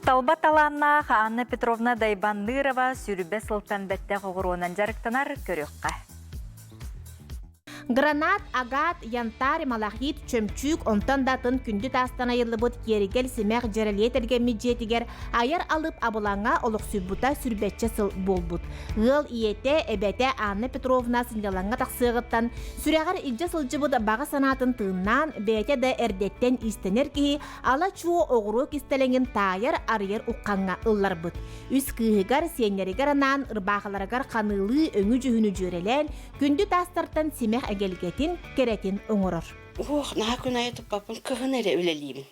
Талба таланна Анна Петровна Дайбандырова сүрбе сылтан бәтті қоғыруынан жарықтанар көріққа. Гранат, агат, янтар, малахит, чөмчүк, онтан датын күнді тастан айылы бұд керігел семәқ жерелетелген меджетігер айыр алып абылаңа олық сүббута сүрбетчі сыл бол бұд. Ғыл иете, әбәте Анна Петровна сындалаңа тақсығыттан сүрәғар илжі сылжы бұд баға санатын тыңнан бәте де әрдеттен истенер кейі ала чуо оғыру кестеленген тайыр арыер ұққанға ұллар бұд. Үс күйігар сенерігер анан ұрбақыларығар қанылы өңі жүхіні жөрелен күнді тастартан семәқ әгелгетін керетін оңырыр. Наға күн айтып бапын кығын әрі өлелеймін.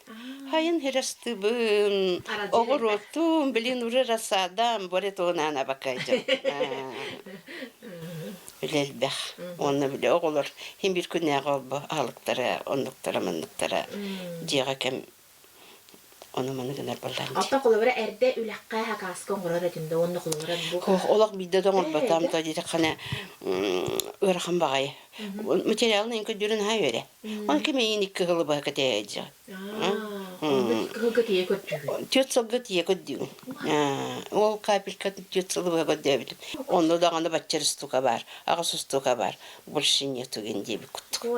Хайын херастыбын, оғыротым, білін ұры расадам, бөрет оғынана бақайды. Өлелбәқ, оны біле оғылыр. Хем бір күн әғы алықтары, ондықтары, мұндықтары, жеға кәм оны мұны күнер болдағын. Алтын қолы әрді үләққа хақасқын ғырар әтімді, оны қолы бұ. Олақ бейді доңыр батам, деді қана өріқын бағай. Материалны инка дүрін хай өре. Он кеме иник ғылы баға кәтей әйді. Тетсылғы тие көддігін. Ол капель тетсылғы баға көддігін. Оны дағанда батчарыстуға бар, ағысыстуға бар. Больше нету гендебі күттік.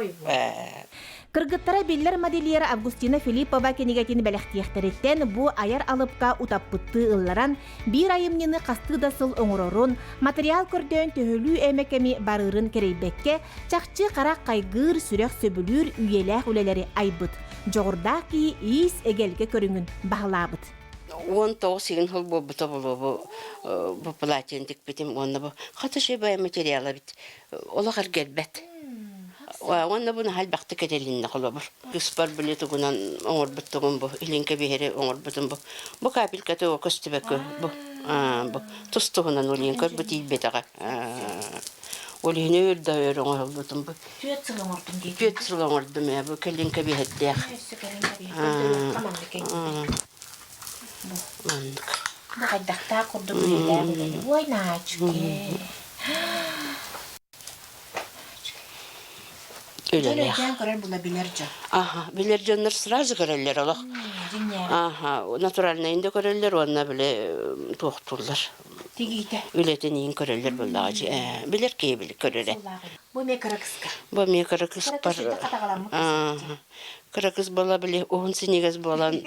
Кыргыттара биллер модельері Августина Филиппова кенегетін бәліқтияқтареттен бұ аяр алыпқа утаппытты ылларан бір айымнені қастыдасыл оңырорун, материал көрден төхілі әмекеми барырын керейбекке чақчы қарақ қайгыр сүрек сөбілір үйеләқ үлелері айбыт. Жоғырдақ ки ис әгелге көріңін бағылабыт. 19 жыл болбыта бұл платен дик бітім, оны бұл қатышы бай материалы біт. Олағар гелбет. Оны бұны халбақты кәделінні қолы бұр. Күспар білеті күнан оңыр бұттығын бұ, илінке бейері оңыр бұтын бұ. Бұ капел кәті о көстібәкі бұ. Тұстығынан олинкер бұт елбетіға. Олине өрді өр оңыр бұтын бұ. Түйет сыл оңырдым ә, бұ кәлінке бейеттіяқ. Бұ қайдақта құрды бұлелер. Ой, начуке. Өлелер. Көрер бұла білерджі. Білерджанлар сразу көрелер олақ. Натуральна инде көрелер, онна біле тоқтурлар. Тегейті. Өлетін ең көрелер бұлдағы. Білер кей білі көрелер. Бұл ме қырықысқа? Бұл ме қырықыс бар. Қырықыс бола біле, оғын сенегіз болан.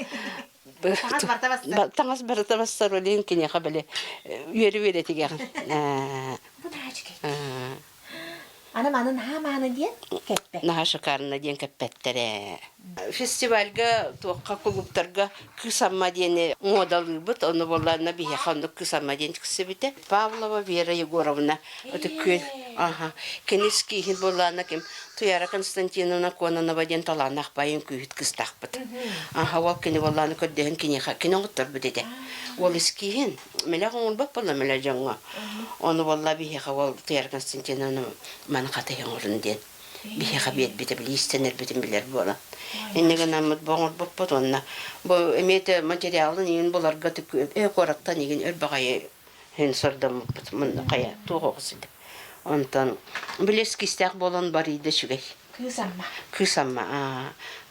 Таңыз барыта бастар олейін кенеға біле. Үйері тегеғін. Бұл нәжіке. Анам наға дейін кәппет? Наға шықарына дейін кәппеттері. Фестивальға, тоққа клубтарға күсамма дейін модалы бұд, оны боларына бейе қауындық күсамма дейін кісі біті. Павлова Вера Егоровна, өті көл, кенеский хил боларына кем Туяра Константиновна Кононова дейін таланы ақпайын күйіт кістақ бұд. Ол кені боларына көддеген кені ұғыттыр бұд еді. Ол ескейін, мәлі қоңыл бақ болар мәлі жаңға. Оны болар бейе қауал Туяра Константиновна маны қатайын ұрын дейін. Бихеға бет біті білі, істенер бітін білер болан. Еннеген амыд боңыр бұппыд онына. Бұл әметі материалын ең боларға қораттан еген өрбағайы ән сұрдам бұппыд. Мұнда қая туғы қысыды. Онтан білес кестәқ болан бар еді шүгей. Күсамма.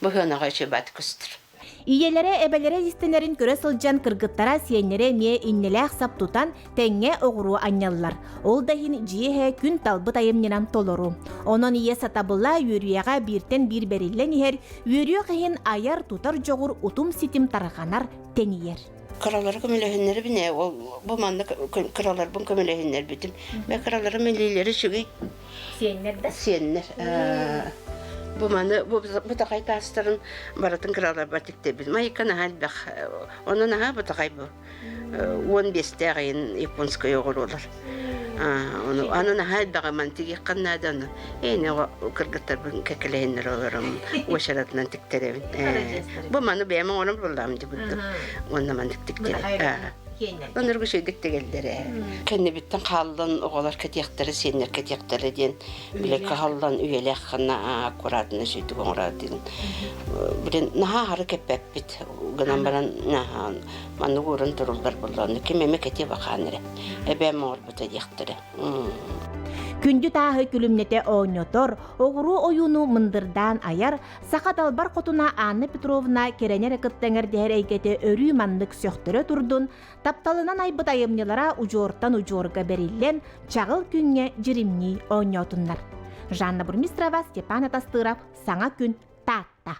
Бұл өнаға үші бәті күстір. Иелері әбәлері истенерін көрі сылжан кыргыттара сиенлері ме иннеләқ саптутан тәңе оғыру аняллар. Ол дайын жиеге күн талбы тайымненам толору. Онын ие сатабыла үйрияға біртен бір берілен ехер, үйрия қиын аяр тутар жоғыр утум ситим тарғанар тәнейер. Кралары көмелехінлері біне, бұл манды кралар бұн көмелехінлер бітім. Бә кралары мелейлері шүгей. Сиенлер. Бұтақай тастырын баратын кралар батекте біз. Майықаны әлбәқ, оның аға бұтақай бұл. 15-те ағайын японскай оғыр олар. Оның әлбәға мантиге қаннады оны. Әйне кіргіттар бұн кәкілейінлер оларым, өшаратынан тіктеревін. Бұл маны бәймін оның бұлдамын деп бұдды. Оның ман тіктері. Онырғы сөйдік дегелдері. Кәнне біттін қалдан оғалар кәтияқтары, сенер кәтияқтары ден. Біле қалдан үйелі аққана аққұрадына сөйдік оңырадың. Білен наға ары кәппәп біт. Гынан баран маны ғырын тұрылдар болғаны. Кемеме кәте бақаныры. Әбәм оғыр бұта дияқтары. Күндү тағы күлімнете ойнотор, оғыру ойуну мындырдан аяр, Сақаталбар қотуна Анна Петровна керенер кыттаңар дәр әйгеті өрі маннык сөқтірі тұрдun, тапталынан айбыт айымнелара ұжортан ұжорға берілен, чағыл күнге жиримни ойнотуннар. Жанна Бурмистрова, Степан Атастыров, Саңа күн, Татта.